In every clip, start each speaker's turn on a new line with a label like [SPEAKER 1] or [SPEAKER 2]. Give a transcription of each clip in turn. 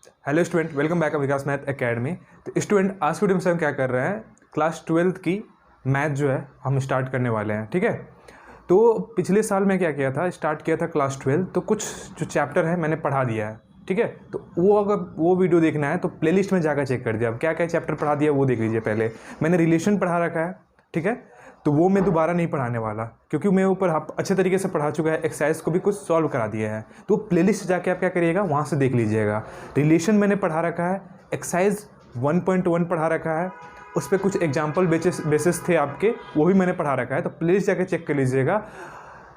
[SPEAKER 1] Hello student, welcome back विकास math academy. तो student, आज के वीडियो में हम क्या कर रहे हैं, क्लास 12th की मैथ जो है हम स्टार्ट करने वाले हैं। ठीक है, तो पिछले साल मैं क्या किया था, स्टार्ट किया था क्लास 12, तो कुछ जो चैप्टर है मैंने पढ़ा दिया है। ठीक है, तो वो अगर वो वीडियो देखना है तो प्लेलिस्ट में जाकर चेक कर दिया। अब क्या क्या चैप्टर पढ़ा दिया वो देख लीजिए। पहले मैंने रिलेशन पढ़ा रखा है, ठीक है, तो वो मैं दोबारा नहीं पढ़ाने वाला क्योंकि मैं ऊपर अच्छे तरीके से पढ़ा चुका है, एक्सरसाइज को भी कुछ सॉल्व करा दिया है। तो प्लेलिस्ट जाके आप क्या करिएगा, वहाँ से देख लीजिएगा। रिलेशन मैंने पढ़ा रखा है, एक्सरसाइज 1.1 पढ़ा रखा है, उस पर कुछ एग्जाम्पल बेसिस थे आपके, वो भी मैंने पढ़ा रखा है। तो प्लेलिस्ट जाके चेक कर लीजिएगा,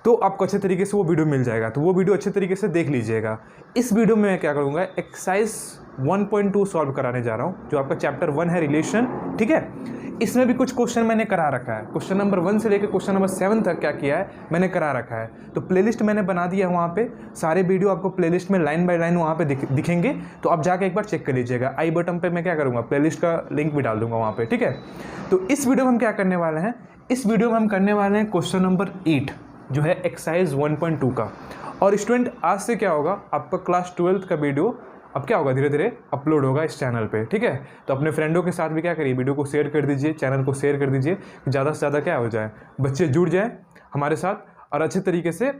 [SPEAKER 1] तो आपको अच्छे तरीके से वो वीडियो मिल जाएगा। तो वो वीडियो अच्छे तरीके से देख लीजिएगा। इस वीडियो में मैं क्या करूँगा, एक्सरसाइज 1.2 सॉल्व कराने जा रहा हूँ, जो आपका चैप्टर 1 है रिलेशन। ठीक है, इसमें भी कुछ क्वेश्चन मैंने करा रखा है। क्वेश्चन नंबर 1 से लेकर क्वेश्चन नंबर 7 तक क्या किया है मैंने करा रखा है। तो प्लेलिस्ट मैंने बना दिया है, वहाँ पे सारे वीडियो आपको प्लेलिस्ट में लाइन बाय लाइन वहाँ पे दिखेंगे। तो आप जाके एक बार चेक कर लीजिएगा। आई बटन पे मैं क्या करूँगा, प्लेलिस्ट का लिंक भी डाल दूँगा वहाँ पे। ठीक है, तो इस वीडियो में हम क्या करने वाले हैं, इस वीडियो में हम करने वाले हैं क्वेश्चन नंबर 8 जो है एक्सरसाइज 1.2 का। और स्टूडेंट, आज से क्या होगा, आपका क्लास 12th का वीडियो अब क्या होगा, धीरे धीरे अपलोड होगा इस चैनल पे। ठीक है, तो अपने फ्रेंडों के साथ भी क्या करिए, वीडियो को शेयर कर दीजिए, चैनल को शेयर कर दीजिए, ज़्यादा से ज़्यादा क्या हो जाए, बच्चे जुड़ जाए हमारे साथ और अच्छे तरीके से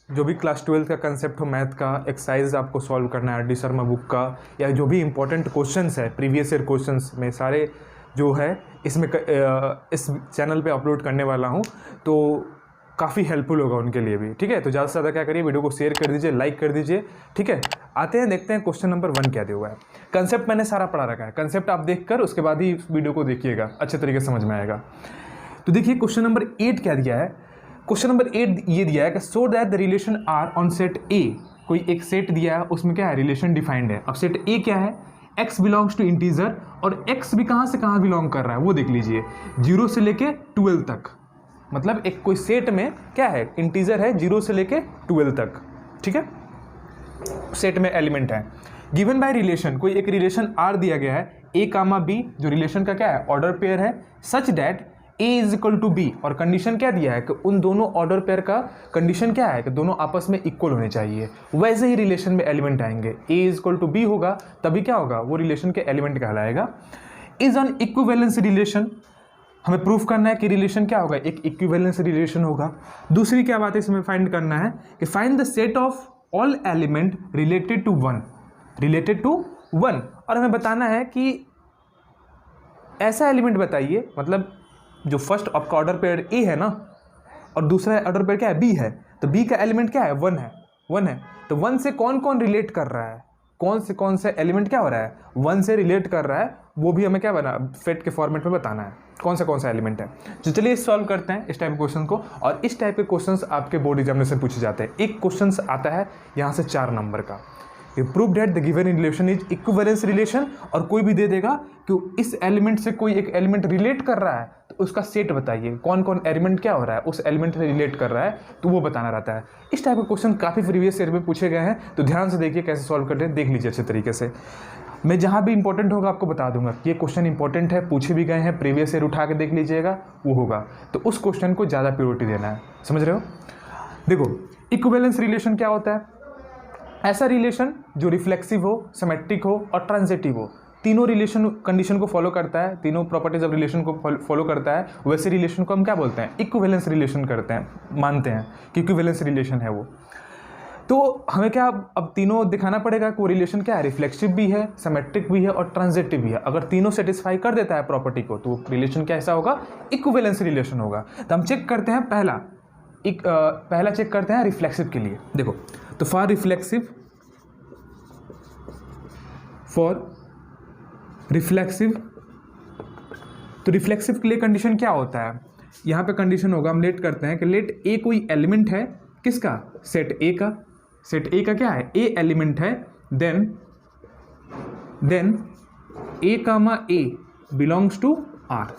[SPEAKER 1] जो भी क्लास 12th का कंसेप्ट हो, मैथ का एक्सरसाइज आपको सॉल्व करना है, डी शर्मा बुक का, या जो भी इंपॉर्टेंट क्वेश्चंस है प्रीवियस ईयर क्वेश्चंस में सारे जो है इसमें इस चैनल पे अपलोड करने वाला हूँ, तो काफ़ी हेल्पफुल होगा उनके लिए भी। ठीक है, तो ज़्यादा से ज़्यादा क्या करिए, वीडियो को शेयर कर दीजिए, लाइक कर दीजिए। ठीक है, आते हैं देखते हैं क्वेश्चन नंबर 1 क्या दिया हुआ है। कंसेप्ट मैंने सारा पढ़ा रखा है, कंसेप्ट आप देखकर उसके बाद ही वीडियो को देखिएगा, अच्छे तरीके से समझ में आएगा। तो देखिए क्वेश्चन नंबर 8 क्या दिया है। क्वेश्चन नंबर 8 ये दिया है कि so that the relation R on set A. कोई एक सेट दिया है, उसमें क्या है, रिलेशन डिफाइंड है। अब सेट ए क्या है, x बिलोंग्स टू इंटीजर, और x भी कहाँ से कहाँ बिलोंग कर रहा है वो देख लीजिए, 0 से लेके 12 तक। मतलब एक कोई सेट में क्या है, इंटीजर है 0 से लेके 12 तक। ठीक है, सेट में एलिमेंट है। गिवन बाय रिलेशन, कोई एक रिलेशन आर दिया गया है, ए कामा बी, जो रिलेशन का क्या है, ऑर्डर पेयर है, such that A is equal to B. और कंडीशन क्या दिया है कि उन दोनों ऑर्डर पेयर का कंडीशन क्या है कि दोनों आपस में इक्वल होने चाहिए। वैसे ही रिलेशन में एलिमेंट आएंगे, ए इज इक्वल टू बी होगा तभी क्या होगा, वो रिलेशन के एलिमेंट कहलाएगा। इज ऑन इक्विवेलेंस रिलेशन, हमें प्रूफ करना है कि रिलेशन क्या होगा, एक इक्विवेलेंस रिलेशन होगा। दूसरी क्या बात है इसमें फाइंड करना है कि find the set of all element related to 1, related to 1। और हमें बताना है कि ऐसा एलिमेंट बताइए, मतलब जो फर्स्ट आपका ऑर्डर पेयर ए है ना, और दूसरा ऑर्डर पेयर क्या है, बी है, तो बी का एलिमेंट क्या है, 1 है, 1 है। तो 1 से कौन कौन रिलेट कर रहा है, कौन से एलिमेंट क्या हो रहा है, 1 से रिलेट कर रहा है, वो भी हमें क्या बना, फेट के फॉर्मेट में बताना है कौन सा एलिमेंट है। तो चलिए सॉल्व करते हैं इस टाइप के क्वेश्चन को। और इस टाइप के क्वेश्चंस आपके बोर्ड एग्जामिनेशन पूछे जाते हैं। एक क्वेश्चन आता है यहाँ से 4 नंबर का, prove that the given relation is equivalence relation, और कोई भी दे देगा कि इस एलिमेंट से कोई एक एलिमेंट रिलेट कर रहा है, तो उसका सेट बताइए, कौन कौन एलिमेंट क्या हो रहा है उस एलिमेंट से रिलेट कर रहा है, तो वो बताना रहता है। इस टाइप के क्वेश्चन काफ़ी प्रीवियस ईयर में पूछे गए हैं, तो ध्यान से देखिए कैसे सॉल्व करते हैं, देख लीजिए अच्छे तरीके से। मैं जहाँ भी इंपॉर्टेंट होगा आपको बता दूंगा कि ये क्वेश्चन इंपॉर्टेंट है, पूछे भी गए हैं, प्रीवियस ईयर उठा के देख लीजिएगा, वो होगा। तो उस क्वेश्चन को ज़्यादा प्योरिटी देना है, समझ रहे हो। देखो, इक्विवेलेंस रिलेशन क्या होता है, ऐसा रिलेशन जो रिफ्लेक्सिव हो, सिमेट्रिक हो और ट्रांजिटिव हो, तीनों रिलेशन कंडीशन को फॉलो करता है, तीनों प्रॉपर्टीज ऑफ रिलेशन को फॉलो करता है, वैसे रिलेशन को हम क्या बोलते हैं, इक्विवेलेंस रिलेशन करते हैं, मानते हैं कि इक्विवेलेंस रिलेशन है वो। तो हमें क्या अब तीनों दिखाना पड़ेगा कि वो रिलेशन क्या है, रिफ्लेक्सिव भी है, सिमेट्रिक भी है और ट्रांजिटिव भी है। अगर तीनों सेटिस्फाई कर देता है प्रॉपर्टी को, तो रिलेशन कैसा होगा, इक्विवेलेंस रिलेशन होगा। तो हम चेक करते हैं पहला चेक करते हैं रिफ्लेक्सिव के लिए। देखो, तो फॉर रिफ्लेक्सिव तो रिफ्लेक्सिव के लिए कंडीशन क्या होता है, यहाँ पे कंडीशन होगा, हम लेट करते हैं कि लेट ए कोई एलिमेंट है, किसका, सेट ए का, सेट ए का क्या है, ए एलिमेंट है, then A comma A belongs to R.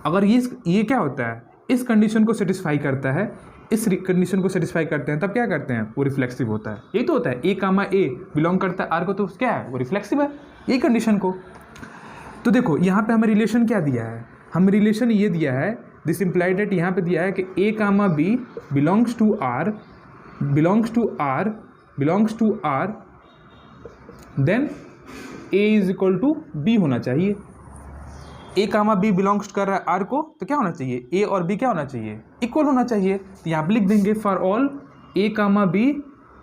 [SPEAKER 1] अगर ये क्या होता है, इस कंडीशन को सेटिस्फाई करता है, इस कंडीशन को सेटिस्फाई करते हैं, तब क्या करते हैं, वो रिफ्लेक्सिव होता है। यही तो होता है, ए कामा ए बिलोंग करता है आर को, तो क्या है, वो रिफ्लेक्सिव है, यही कंडीशन को। तो देखो यहाँ पे हमें रिलेशन क्या दिया है, हमें रिलेशन ये दिया है, दिस इम्प्लाइड दैट, यहाँ पे दिया है कि A comma B belongs to R then A is equal to B होना चाहिए। ए कामा बी बिलोंग्स कर रहा है आर को, तो क्या होना चाहिए, ए और बी क्या होना चाहिए, इक्वल होना चाहिए। तो यहाँ पे लिख देंगे for all A comma B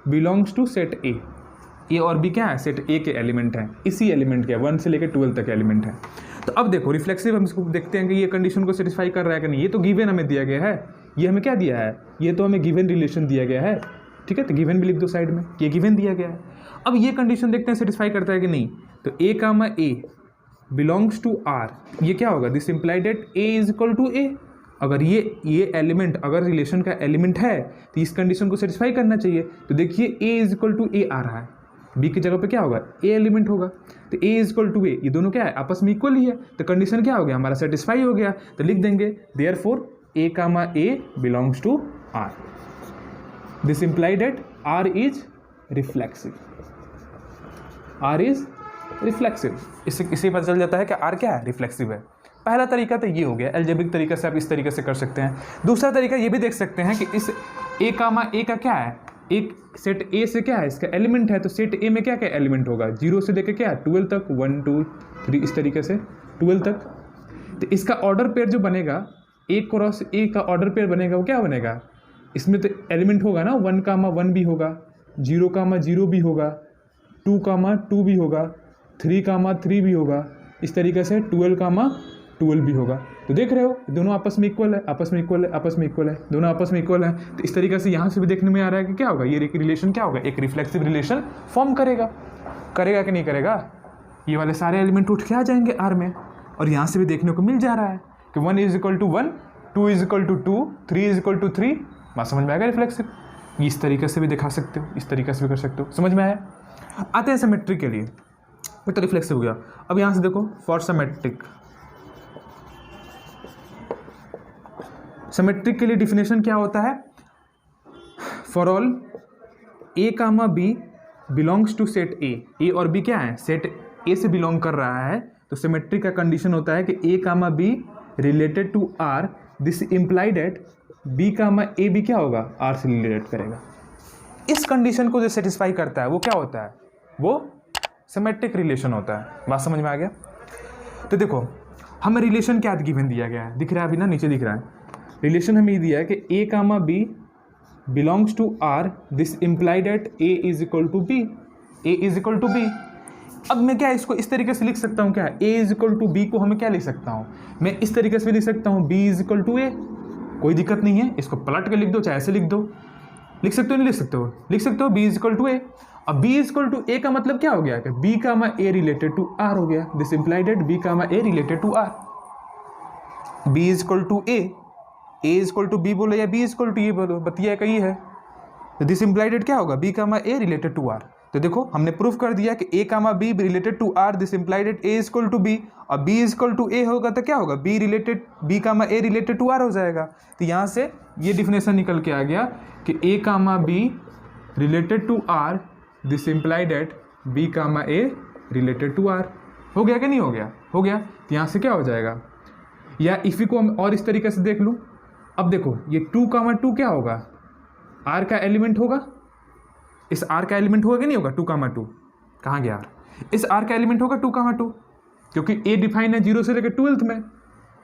[SPEAKER 1] belongs to set A और बी क्या है, सेट ए के एलिमेंट हैं, इसी एलिमेंट के 1 से लेकर 12 तक एलिमेंट हैं। तो अब देखो रिफ्लेक्सिव हम इसको देखते हैं कि ये कंडीशन को सेटिस्फाई कर रहा है कि नहीं। ये तो गिवन हमें दिया गया है, ये हमें क्या दिया है, ये तो हमें गिवन रिलेशन दिया गया है, ठीक है। तो गिवन भी लिख दो साइड में, ये गिवन दिया गया है। अब ये कंडीशन देखते हैं सेटिस्फाई करता है कि नहीं। तो A comma A belongs to R, ये क्या होगा, this imply that A is equal to A. अगर ये एलिमेंट अगर रिलेशन का एलिमेंट है तो इस कंडीशन को सेटिस्फाई करना चाहिए। तो देखिए ए इज इक्वल टू ए आ रहा है, बी की जगह पे क्या होगा, ए एलिमेंट होगा। तो ए इज इक्वल टू ए, ये दोनों क्या है, आपस में इक्वल ही है। तो कंडीशन क्या हो गया, हमारा सेटिस्फाई हो गया। तो लिख देंगे therefore A comma A belongs to R, this imply that R is reflexive, R is reflexive. इससे पता चल जाता है कि आर क्या है, रिफ्लेक्सिव है। पहला तरीका तो ये हो गया, एल्जेब्रिक तरीका से आप इस तरीके से कर सकते हैं। दूसरा तरीका ये भी देख सकते हैं कि इस ए कामा ए का क्या है, एक सेट ए से क्या है, इसका एलिमेंट है। तो सेट ए में क्या क्या एलिमेंट होगा, 0 से लेकर क्या है 12 तक, 1 2 3 इस तरीके से 12 तक। तो इसका ऑर्डर पेयर जो बनेगा, ए क्रॉस ए का ऑर्डर पेयर बनेगा, वो क्या बनेगा, इसमें तो एलिमेंट होगा ना, 1 कामा 1 भी होगा, 0 कामा 0 भी होगा, 2 कामा 2 भी होगा, 3 कामा 3 भी होगा, इस तरीके से 12 कामा 12 भी होगा। तो देख रहे हो दोनों आपस में इक्वल है, आपस में इक्वल है, आपस में इक्वल है, दोनों आपस में इक्वल है। तो इस तरीके से यहाँ से भी देखने में आ रहा है कि क्या होगा, ये रिलेशन क्या होगा, एक रिफ्लेक्सिव रिलेशन फॉर्म करेगा। करेगा कि नहीं करेगा, ये वाले सारे एलिमेंट उठ के आ जाएंगे आर में। और यहाँ से भी देखने को मिल जा रहा है कि 1 is equal to 1, 2 is equal to 2, 3 is equal to 3। बात समझ में आएगा, रिफ्लेक्सिव। इस तरीके से भी दिखा सकते हो, इस तरीके से भी कर सकते हो, समझ में आया। आते हैं सिमेट्री के लिए, तो रिफ्लेक्सिव हो गया। अब यहाँ से देखो फॉर सिमेट्रिक, सिमेट्रिक के लिए डिफिनेशन क्या होता है, for all A comma B belongs to set A और बी क्या है, सेट ए से बिलोंग कर रहा है। तो सिमेट्रिक का कंडीशन होता है कि A comma B related to R, this implied that B comma A B क्या होगा, आर से रिलेट करेगा। इस कंडीशन को जो सेटिस्फाई करता है वो क्या होता है, वो सिमेट्रिक रिलेशन होता है। बात समझ में आ गया। तो देखो हमें रिलेशन क्या गिवन दिया गया है, दिख रहा है अभी ना, नीचे दिख रहा है। रिलेशन हमें दिया है कि A comma B belongs to R, this implied that A is equal to B, A is equal to B. अब मैं क्या इसको इस तरीके से लिख सकता हूँ, क्या ए इज इक्वल टू बी को हमें क्या लिख सकता हूँ, मैं इस तरीके से भी लिख सकता हूँ, बी इज इक्वल टू ए, कोई दिक्कत नहीं है। इसको पलट के लिख दो, चाहे ऐसे लिख दो, लिख सकते हो नहीं लिख सकते हो, लिख सकते हो B is equal to A. अब B is equal to A का मतलब क्या हो गया कि B comma A related to R हो गया, this implied that B comma A related to R. B is equal to A is equal to B बोलो या B is equal to A बोलो, बतिया कही है। तो दिस इम्प्लाइड एट क्या होगा, B comma A related to R. तो देखो हमने प्रूफ कर दिया कि A comma B related to R, this implied that A is equal to B. और B is equal to A होगा तो क्या होगा, B related B comma A related to R हो जाएगा। तो यहाँ से ये डिफिनेशन निकल के आ गया कि A comma B related to R, this implied that B comma A related to R. हो गया कि नहीं हो गया, हो गया। तो यहाँ से क्या हो जाएगा, या इसी को हम और इस तरीके से देख लूँ। अब देखो ये 2 कामा 2 क्या होगा, आर का एलिमेंट होगा, इस आर का एलिमेंट होगा कि नहीं होगा, 2 कामा 2 कहाँ गया आर, इस आर का एलिमेंट होगा 2 कामा 2, क्योंकि ए डिफाइन है 0 से लेकर 12th में,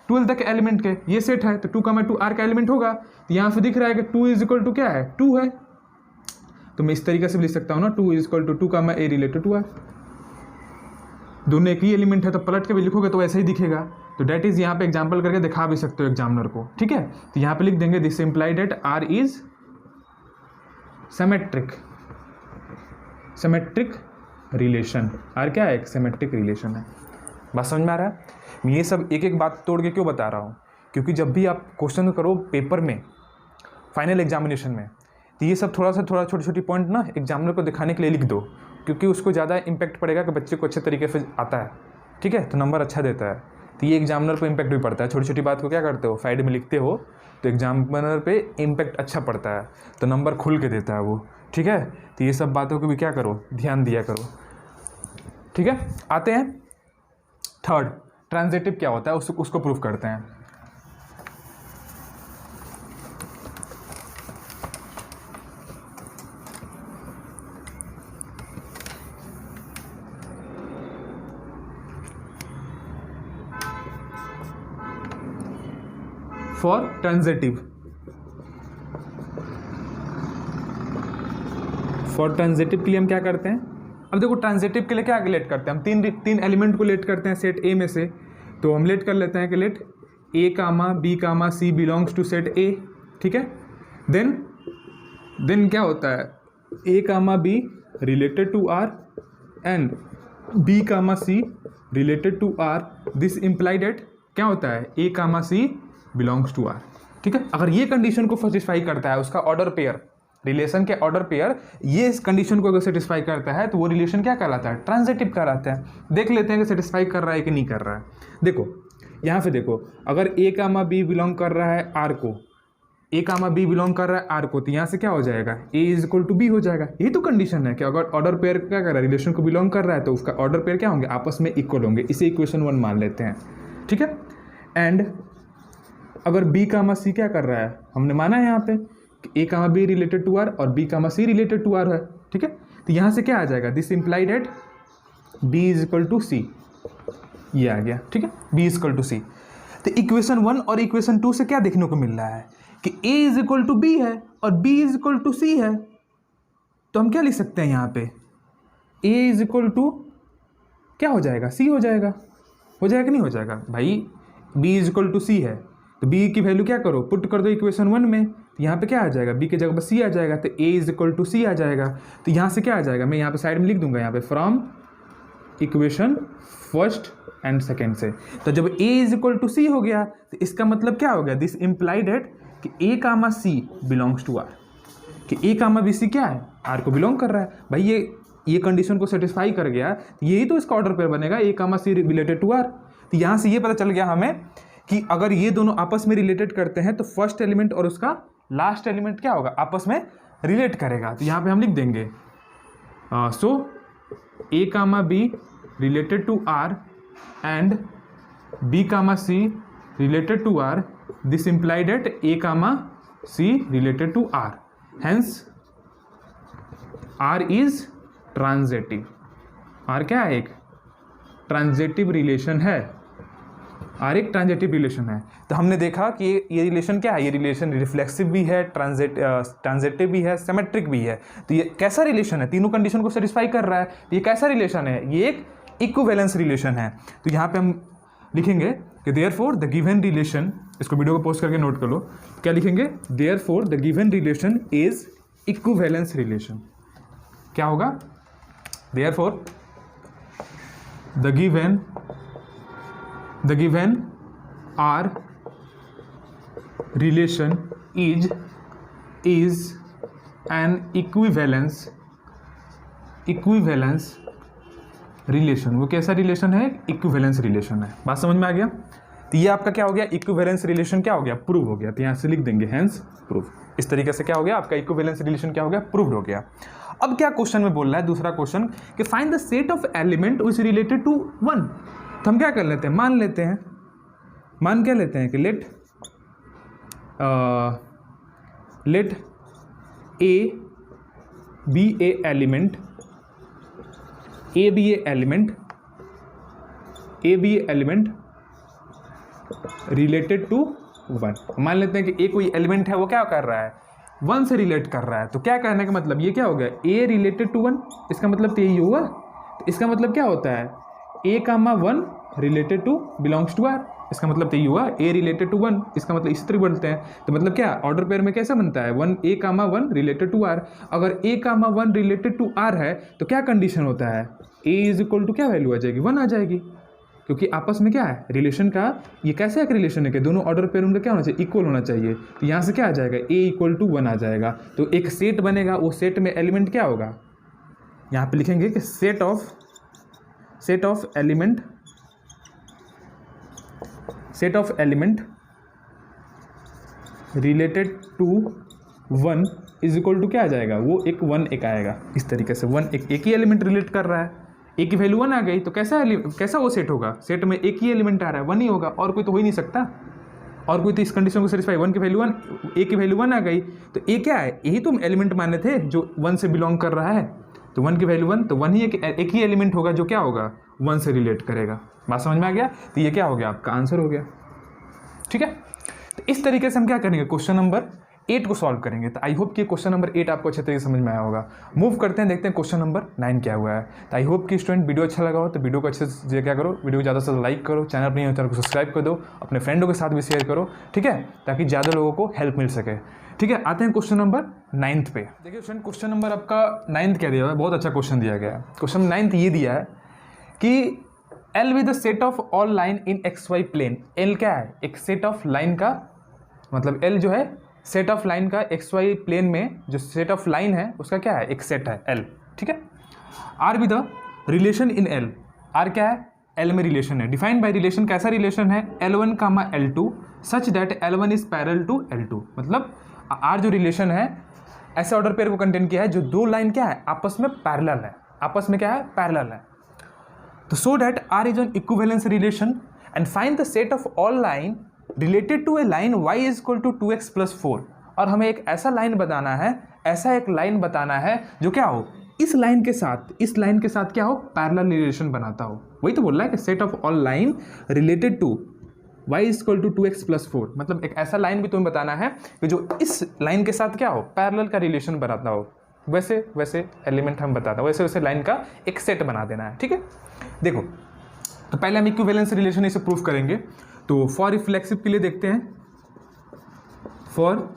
[SPEAKER 1] 12 तक एलिमेंट के ये सेट है। तो 2 कामा 2 आर का एलिमेंट होगा। तो यहाँ से दिख रहा है कि 2 इज इक्वल टू क्या है, 2 है। तो मैं इस तरीके से भी लिख सकता हूँ ना, 2 is equal to 2 comma A related to R. दोनों एक ही एलिमेंट है, तो पलट के भी लिखोगे तो ऐसे ही दिखेगा। तो डेट इज यहाँ पे एग्जाम्पल करके दिखा भी सकते हो एग्जामिनर को, ठीक है। तो यहाँ पे लिख देंगे this implied that R is symmetric, symmetric relation. R क्या है, एक सिमेट्रिक रिलेशन है। बात समझ में आ रहा है। मैं ये सब एक एक बात तोड़ के क्यों बता रहा हूँ, क्योंकि जब भी आप क्वेश्चन करो पेपर में, फाइनल एग्जामिनेशन में, तो ये सब थोड़ा छोटी छोटी पॉइंट ना एग्जामिनर को दिखाने के लिए लिख दो, क्योंकि उसको ज़्यादा इम्पैक्ट पड़ेगा कि बच्चे को अच्छे तरीके से आता है, ठीक है, तो नंबर अच्छा देता है। तो ये एग्जामिनर पे इम्पैक्ट भी पड़ता है। छोटी छोटी बात को क्या करते हो, साइड में लिखते हो, तो एग्जामिनर पे इम्पैक्ट अच्छा पड़ता है, तो नंबर खुल के देता है वो, ठीक है। तो ये सब बातों को भी क्या करो, ध्यान दिया करो, ठीक है। आते हैं थर्ड, ट्रांजिटिव क्या होता है, उसको प्रूफ करते हैं। फॉर ट्रांजिटिव, फॉर ट्रांजिटिव के लिए हम क्या करते हैं, अब देखो ट्रांजिटिव के लिए क्या लेट करते हैं हम, तीन एलिमेंट को लेट करते हैं सेट ए में से। तो हम लेट कर लेते हैं कि let A comma B comma C belongs to set A, ठीक है। देन क्या होता है, ए comma B related to R and B comma C related to R, this implied that क्या होता है, ए comma C belongs to R, ठीक है। अगर ये कंडीशन को सेटिस्फाई करता है, उसका ऑर्डर पेयर, रिलेशन के ऑर्डर पेयर ये इस कंडीशन को अगर सेटिस्फाई करता है तो वो रिलेशन क्या कहलाता है, ट्रांजिटिव कहलाता है। देख लेते हैं कि सेटिस्फाई कर रहा है कि नहीं कर रहा है। देखो यहाँ पे देखो, अगर ए कामा बी बिलोंग कर रहा है आर को, ए कामा बी बिलोंग कर रहा है आर को, तो यहाँ से क्या हो जाएगा, ए इज इक्वल टू बी हो जाएगा। यही तो कंडीशन है कि अगर ऑर्डर पेयर क्या कर रहा है, रिलेशन को बिलोंग कर रहा है, तो उसका ऑर्डर पेयर क्या होंगे, आपस में इक्वल होंगे। इसे इक्वेशन 1 मान लेते हैं, ठीक है। एंड अगर बी कामा सी क्या कर रहा है, हमने माना है यहाँ पे कि A comma B related to R और B comma C related to R है, ठीक है। तो यहाँ से क्या आ जाएगा, this implied that B is equal to C, ये आ गया, ठीक है, B is equal to C. तो इक्वेशन 1 और इक्वेशन 2 से क्या देखने को मिल रहा है कि a is equal to B है और b is equal to C है। तो हम क्या लिख सकते हैं यहाँ पे, a इज इक्वल टू क्या हो जाएगा, c हो जाएगा कि नहीं हो जाएगा भाई, b is equal to C है तो b की वैल्यू क्या करो, पुट कर दो इक्वेशन 1 में, तो यहाँ पे क्या आ जाएगा, b की जगह पर c आ जाएगा, तो a इज इक्वल टू सी आ जाएगा। तो यहाँ से क्या आ जाएगा, मैं यहाँ पे साइड में लिख दूंगा, यहाँ पे from equation first and second से। तो जब a is equal to c हो गया तो इसका मतलब क्या हो गया, दिस इम्प्लाइड एट कि a comma C belongs to R, कि a कामा बी सी क्या है, आर को बिलोंग कर रहा है। भाई ये कंडीशन को सेटिस्फाई कर गया, यही तो इसका ऑर्डर पेयर बनेगा, a comma C related to R. तो यहाँ से ये पता चल गया हमें कि अगर ये दोनों आपस में रिलेटेड करते हैं तो फर्स्ट एलिमेंट और उसका लास्ट एलिमेंट क्या होगा, आपस में रिलेट करेगा। तो यहाँ पे हम लिख देंगे so a comma B related to R and b comma c related to r, this implied at a comma c related to r, hence r is transitive। r क्या है, एक ट्रांजिटिव रिलेशन है, r एक transitive relation है। तो हमने देखा कि ये रिलेशन क्या है, ये रिलेशन रिफ्लेक्सिव भी है, ट्रांजिटिव भी है, सिमेट्रिक भी है। तो ये कैसा रिलेशन है, तीनों कंडीशन को सेटिस्फाई कर रहा है। तो ये कैसा रिलेशन है, ये एक इक्विवेलेंस रिलेशन है। तो यहाँ पे हम लिखेंगे कि देयरफॉर द गिवन रिलेशन, इसको वीडियो को पॉज करके नोट कर लो, क्या लिखेंगे, therefore the given relation is equivalence relation. क्या होगा, therefore the given R relation is an equivalence relation. वो कैसा रिलेशन है, इक्विवेलेंस रिलेशन है। बात समझ में आ गया। तो ये आपका क्या हो गया, इक्विवेलेंस रिलेशन क्या हो गया, प्रूव हो गया। तो यहाँ से लिख देंगे हेंस प्रूव। इस तरीके से क्या हो गया, आपका इक्विवेलेंस रिलेशन क्या हो गया, प्रूव्ड हो गया। अब क्या क्वेश्चन में बोल रहा है, दूसरा क्वेश्चन कि find the set of element which related to 1। तो हम क्या कर लेते हैं, मान क्या लेते हैं कि let a be a element related to 1। मान लेते हैं कि ए कोई एलिमेंट है, वो क्या कर रहा है, 1 से रिलेट कर रहा है। तो क्या कहने का मतलब, ये क्या हो गया, ए रिलेटेड टू 1, इसका मतलब तो यही हुआ। तो इसका मतलब क्या होता है, ए comma 1 related to belongs to R, इसका मतलब तो यही हुआ, ए रिलेटेड टू 1, इसका मतलब इस तरह बोलते हैं। तो मतलब क्या, ऑर्डर पेयर में कैसे बनता है, 1 ए कामा 1 रिलेटेड टू आर। अगर ए कामा 1 रिलेटेड टू आर है तो क्या कंडीशन होता है, ए इज इक्वल टू क्या वैल्यू आ जाएगी, 1 आ जाएगी, क्योंकि आपस में क्या है रिलेशन का, ये कैसे एक रिलेशन है कि दोनों ऑर्डर पेयर उनका क्या होना चाहिए, इक्वल होना चाहिए। तो यहाँ से क्या आ जाएगा, ए इक्वल टू 1 आ जाएगा। तो एक सेट बनेगा, वो सेट में एलिमेंट क्या होगा, यहाँ पे लिखेंगे कि set of element related to 1 is equal to क्या आ जाएगा, वो एक 1 एक आएगा। इस तरीके से 1 एक ही एलिमेंट रिलेट कर रहा है, ए की वैल्यू 1 आ गई, तो कैसा वो सेट होगा, सेट में एक ही एलिमेंट आ रहा है, 1 ही होगा, और कोई तो हो ही नहीं सकता। और कोई तो इस कंडीशन को सेटिस्फाई, 1 की वैल्यू 1, ए की वैल्यू 1 आ गई, तो ए क्या है, यही तुम एलिमेंट माने थे जो 1 से बिलोंग कर रहा है। तो 1 की वैल्यू 1, तो 1 ही एक ही एलिमेंट होगा जो क्या होगा, 1 से रिलेट करेगा। बात समझ में आ गया। तो ये क्या हो गया, आपका आंसर हो गया, ठीक है। तो इस तरीके से हम क्या करेंगे, क्वेश्चन नंबर 8 को सॉल्व करेंगे। तो आई होप कि क्वेश्चन नंबर 8 आपको अच्छे तरीके से समझ में आया होगा। मूव करते हैं, देखते हैं क्वेश्चन नंबर 9 क्या हुआ है। तो आई होप कि स्टूडेंट वीडियो अच्छा लगा हो तो वीडियो को अच्छे से क्या करो, वीडियो को ज़्यादा से ज़्यादा लाइक करो, चैनल पर नहीं हो चैनल को सब्सक्राइब कर दो, अपने फ्रेंडों के साथ भी शेयर करो, ठीक है, ताकि ज़्यादा लोगों को हेल्प मिल सके। ठीक है, आते हैं क्वेश्चन नंबर 9 पे। देखिए स्टूडेंट, क्वेश्चन नंबर आपका 9 क्या दिया हुआ है, बहुत अच्छा क्वेश्चन दिया गया है। क्वेश्चन 9 ये दिया है कि L with the set of all line in XY plane. L क्या है, एक सेट ऑफ लाइन का, मतलब L जो है सेट ऑफ लाइन का XY प्लेन में जो सेट ऑफ लाइन है उसका क्या है, एक सेट है L, ठीक है। R with the relation in L, R क्या है, L में रिलेशन है। डिफाइंड बाय रिलेशन, कैसा रिलेशन है, L1 comma L2 such that L1 is parallel to L2। मतलब R जो रिलेशन है ऐसे ऑर्डर पेयर को कंटेन किया है जो दो लाइन क्या है, आपस में पैरेलल है, आपस में क्या है, पैरेलल है। तो so that R is an equivalence relation and find the set of all line related to a line y is equal to 2x + 4। और हमें एक ऐसा लाइन बताना है, ऐसा एक लाइन बताना है जो क्या हो, इस लाइन के साथ क्या हो, पैरेलल रिलेशन बनाता हो। वही तो बोल रहा है कि set of all line related to y is equal to 2x + 4। मतलब एक ऐसा लाइन भी तुम्हें बताना है कि जो इस लाइन के साथ क्या हो, पैरेलल का रिलेशन बनाता हो। वैसे वैसे एलिमेंट हम बताते हैं, वैसे वैसे लाइन का एक सेट बना देना है, ठीक है। देखो, तो पहले हम इक्विवेलेंस रिलेशन इसे प्रूफ करेंगे। तो फॉर रिफ्लेक्सिव के लिए देखते हैं, फॉर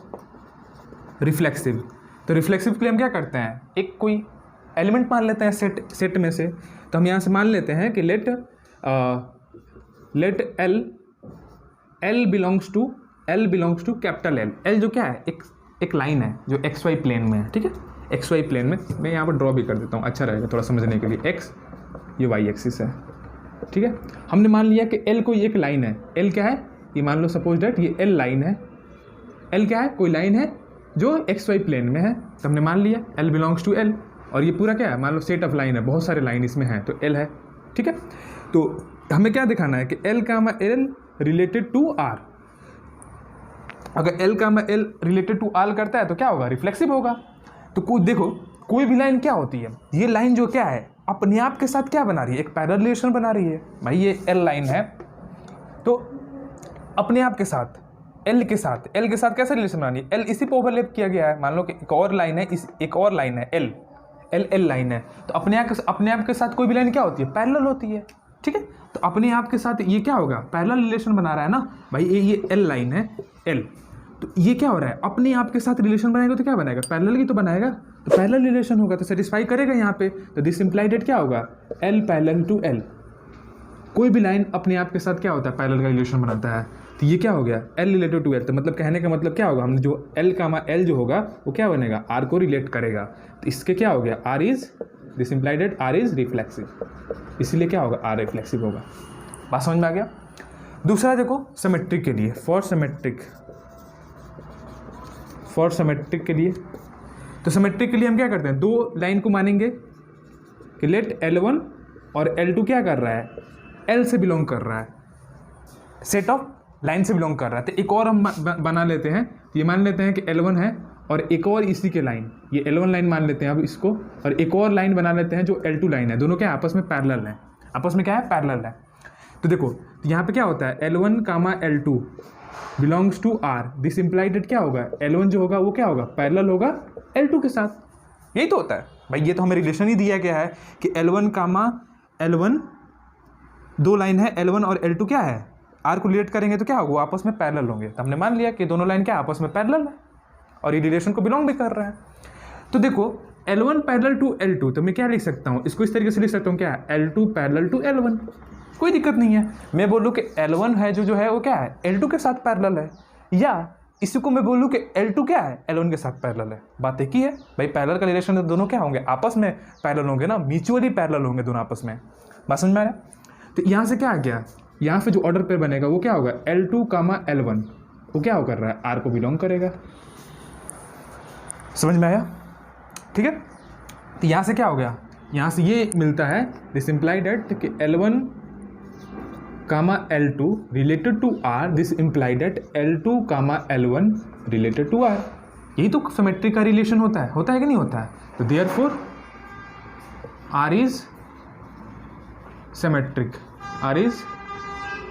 [SPEAKER 1] रिफ्लेक्सिव। तो रिफ्लेक्सिव के लिए हम क्या करते हैं, एक कोई एलिमेंट मान लेते हैं सेट में से। तो हम यहाँ से मान लेते हैं कि let L belongs to capital L। L जो क्या है, एक लाइन है जो XY प्लेन में है, ठीक है। XY प्लेन में मैं यहाँ पर ड्रॉ भी कर देता हूँ, अच्छा रहेगा थोड़ा समझने के लिए। X ये Y एक्सिस है, ठीक है। हमने मान लिया कि L कोई एक लाइन है। L क्या है, ये मान लो सपोज डेट ये L लाइन है। L क्या है, कोई लाइन है जो XY प्लेन में है। तो हमने मान लिया L बिलोंग्स टू L, और ये पूरा क्या है, मान लो सेट ऑफ लाइन है, बहुत सारे लाइन इसमें हैं, तो L है, ठीक है। तो हमें क्या दिखाना है कि L comma L related to R। अगर L comma L related to R करता है तो क्या होगा, रिफ्लेक्सिव होगा। तो देखो, कोई भी लाइन क्या होती है, ये लाइन जो क्या है अपने आप के साथ क्या बना रही है, एक पैरेलल रिलेशन बना रही है। भाई ये L लाइन है तो अपने आप के साथ L के साथ कैसा रिलेशन बना रही है, L इसी पे ओवरलैप किया गया है। मान लो कि एक और लाइन है, एक और लाइन है L लाइन है, तो अपने आप के साथ कोई भी लाइन क्या होती है, पैरेलल होती है, ठीक है। तो अपने आप के साथ ये क्या होगा, पैरेलल रिलेशन बना रहा है ना भाई। ये L लाइन है L, तो ये क्या हो रहा है, अपने आप के साथ रिलेशन बनाएगा तो क्या बनाएगा, पैरेलल ही तो बनाएगा। तो पैरेलल रिलेशन होगा तो सेटिस्फाई करेगा यहाँ पे। तो दिस इम्प्लाइड डेट क्या होगा, L पैरेलल टू L। कोई भी लाइन अपने आप के साथ क्या होता है, पैरेलल का रिलेशन बनाता है। तो ये क्या हो गया, L रिलेटेड टू L। तो मतलब कहने का मतलब क्या होगा, हमने जो L कामा L जो होगा वो क्या बनेगा, R को रिलेट करेगा। तो इसके क्या हो गया, R is, this implied that R is reflexive, इसीलिए क्या होगा, R रिफ्लेक्सिव होगा। बात समझ में आ गया। दूसरा देखो, सिमेट्रिक के लिए, फॉर सिमेट्रिक के लिए। तो सिमेट्रिक के लिए हम क्या करते हैं, दो लाइन को मानेंगे कि लेट L1 और L2 क्या कर रहा है, L से बिलोंग कर रहा है, सेट ऑफ लाइन से बिलोंग कर रहा है। तो एक और हम बना लेते हैं, ये मान लेते हैं कि L1 है और एक और इसी के लाइन, ये L1 लाइन मान लेते हैं अब इसको, और एक और लाइन बना लेते हैं जो L2 लाइन है। दोनों क्या आपस में पैरेलल हैं, आपस में क्या है, पैरेलल है। तो देखो यहाँ पे क्या होता है, L1 comma L2 belongs to R। This implied क्या होगा, L1 जो होगा वो क्या होगा, पैरेलल होगा L2 के साथ। यही तो होता है भाई, ये तो हमें रिलेशन ही दिया गया है कि L1 कामा L1 दो लाइन है, L1 और L2 क्या है, R को रिलेट करेंगे तो क्या होगा, वो आपस में पैरेलल होंगे। तो हमने मान लिया कि दोनों लाइन क्या आपस में पैरेलल है और ये रिलेशन को बिलोंग भी कर रहा है। तो देखो L1 पैरेलल टू L2, तो मैं क्या लिख सकता हूँ, इसको इस तरीके से लिख सकता हूँ, क्या L2 पैरेलल टू L1, कोई दिक्कत नहीं है। मैं बोलूँ कि L1 है जो है वो क्या है, L2 के साथ पैरेलल है, या इसी को मैं बोलूँ कि L2 क्या है, L1 के साथ पैरेलल है। बात एक ही है भाई, पैरेलल का रिलेशन दोनों क्या होंगे, आपस में पैरेलल होंगे ना, म्यूचुअली पैरेलल होंगे दोनों आपस में। बात समझ में आ रहा है। तो यहाँ से क्या आ गया, यहाँ पे जो ऑर्डर पेयर बनेगा वो क्या होगा, L2 कामा L1, वो क्या हो कर रहा है, R को बिलोंग करेगा। समझ में आया, ठीक है। तो यहाँ से क्या हो गया, यहाँ से ये मिलता है, दिस इम्प्लाइड एट कि L1 comma L2 related to R, this implied at L2 comma L1 related to R। यही तो सिमेट्रिक का रिलेशन होता है कि नहीं होता है। तो therefore R is symmetric, R is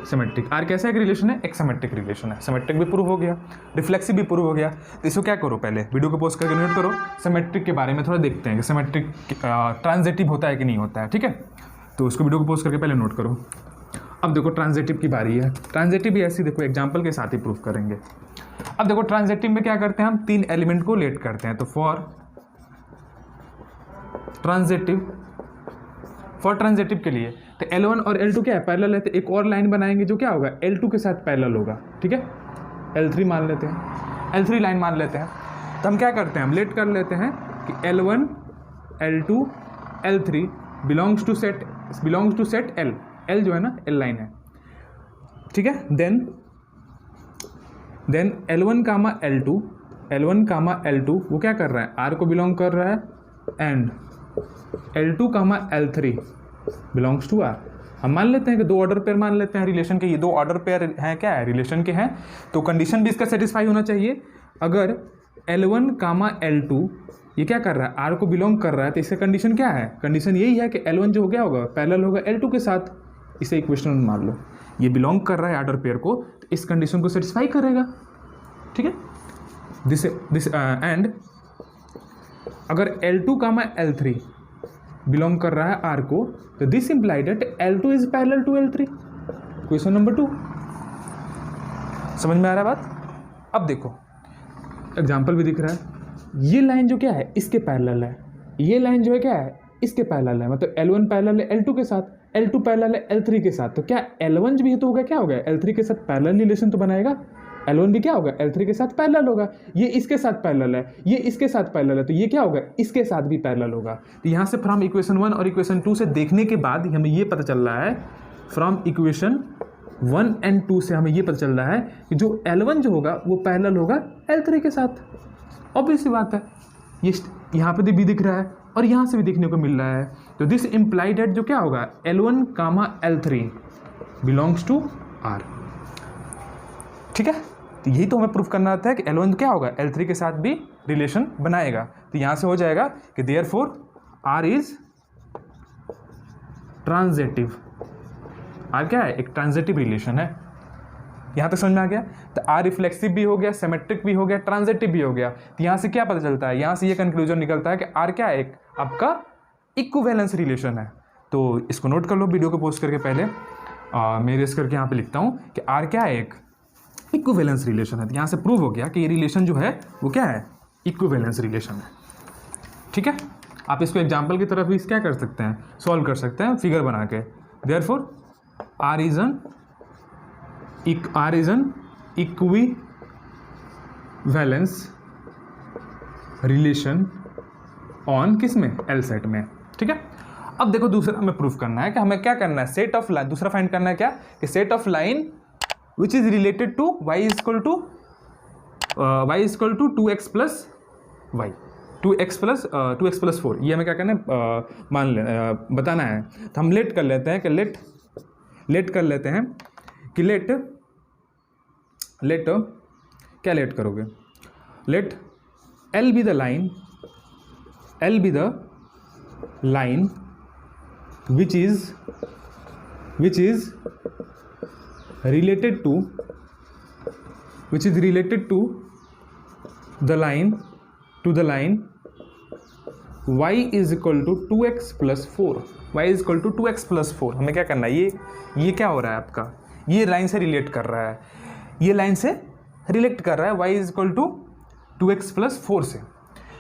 [SPEAKER 1] symmetric. R कैसा एक रिलेशन है? एक सिमेट्रिक रिलेशन है। सिमेट्रिक भी प्रूव हो गया, रिफ्लेक्सिव भी प्रूव हो गया। तो इसको क्या करो, पहले वीडियो को पॉज करके नोट करो, सिमेट्रिक के बारे में थोड़ा देखते हैं कि सिमेट्रिक ट्रांजिटिव होता है कि नहीं होता है, ठीक है। तो उसको वीडियो को पॉज करके पहले नोट करो। अब देखो ट्रांजिटिव की बारी है। ट्रांजिटिव भी ऐसी देखो एग्जाम्पल के साथ ही प्रूव करेंगे। अब देखो ट्रांजिटिव में क्या करते हैं हम, 3 एलिमेंट को लेट करते हैं। तो फॉर ट्रांजिटिव के लिए तो L1 और L2 क्या है, पैरेलल है। तो एक और लाइन बनाएंगे जो क्या होगा, L2 के साथ पैरेलल होगा, ठीक है। L3 मान लेते हैं, L3 लाइन मान लेते हैं। तो हम क्या करते हैं, हम लेट कर लेते हैं कि L1 L2 L3 belongs to set L। L जो है ना L लाइन है, ठीक है। देन L1 कामा L2 वो क्या कर रहा है, R को बिलोंग कर रहा है, and L2 comma L3 belongs to R। हम मान लेते हैं कि 2 ऑर्डर पेयर मान लेते हैं रिलेशन के, ये 2 ऑर्डर पेयर हैं, क्या है, रिलेशन के हैं। तो कंडीशन भी इसका सेटिस्फाई होना चाहिए। अगर L1 कामा L2 ये क्या कर रहा है, R को बिलोंग कर रहा है, तो इसका कंडीशन क्या है, कंडीशन यही है कि L1 जो हो गया होगा पैरेलल होगा L2 के साथ। इसे इक्वेशन मान लो, ये बिलोंग कर रहा है ऑर्डर पेयर को, तो इस कंडीशन को सेटिस्फाई करेगा, ठीक है। दिस एंड अगर L2 कामा L3 बिलोंग कर रहा है R को, तो this imply that L2 is parallel to L3। Question number 2 समझ में आ रहा है बात। अब देखो एग्जाम्पल भी दिख रहा है, ये लाइन जो क्या है इसके पैरेलल है, ये लाइन जो है क्या है इसके पैरेलल है। मतलब L1 पैरेलल है L2 के साथ, L2 पैरेलल है L3 के साथ। तो क्या L1 भी तो होगा, क्या होगा, L3 के साथ पैरेलल रिलेशन तो बनाएगा। L1 भी क्या होगा, L3 के साथ पैरेलल होगा। ये इसके साथ पैरेलल है, ये इसके साथ पैरेलल है, तो ये क्या होगा, इसके साथ भी पैरेलल होगा। तो यहाँ से फ्रॉम इक्वेशन 1 और इक्वेशन 2 से देखने के बाद हमें ये पता चल रहा है, फ्रॉम इक्वेशन 1 एंड 2 से हमें ये पता चल रहा है कि जो L1 जो होगा वो पैरेलल होगा L3 के साथ। ऑब्वियस सी बात है, ये यहाँ पे भी दिख रहा है और यहाँ से भी देखने को मिल रहा है। तो दिस इम्प्लाई दैट जो क्या होगा, L1 comma L3 belongs to R, ठीक है। तो यही तो हमें प्रूफ करना आता है कि L1 क्या होगा, L3 के साथ भी रिलेशन बनाएगा। तो यहाँ से हो जाएगा कि therefore R is transitive. R क्या है, एक ट्रांजिटिव रिलेशन है। यहाँ तक समझ में आ गया। तो R रिफ्लेक्सिव भी हो गया, सिमेट्रिक भी हो गया, ट्रांजिटिव भी हो गया। तो यहाँ से क्या पता चलता है, यहाँ से ये कंक्लूजन निकलता है कि R क्या है, एक आपका इक्विवेलेंस रिलेशन है। तो इसको नोट कर लो वीडियो को पोस्ट करके पहले। मैं रेस करके यहाँ पे लिखता हूँ कि R क्या है, एक इक्विवेलेंस रिलेशन है। तो यहाँ से प्रूव हो गया कि ये रिलेशन जो है वो क्या है, इक्विवेलेंस रिलेशन है, ठीक है। आप इसको एग्जाम्पल की तरफ भी क्या कर सकते हैं, सॉल्व कर सकते हैं फिगर बना के। Therefore R is an equivalence relation on किस में, L सेट में, ठीक है। अब देखो दूसरा हमें प्रूफ करना है कि हमें क्या करना है, सेट ऑफ लाइन। दूसरा फाइंड करना है क्या, कि set of line which is related to y equal to 2x plus y, 2x plus 4। ये हमें क्या करना है, बताना है। तो हम लेट कर लेते हैं कि लेट क्या लेट करोगे, let L be the line which is related to the line y is equal to 2x plus 4। y is equal to 2x plus 4। हमें क्या करना है, ये क्या हो रहा है आपका, ये लाइन से रिलेट कर रहा है, y is equal to 2x plus 4 से।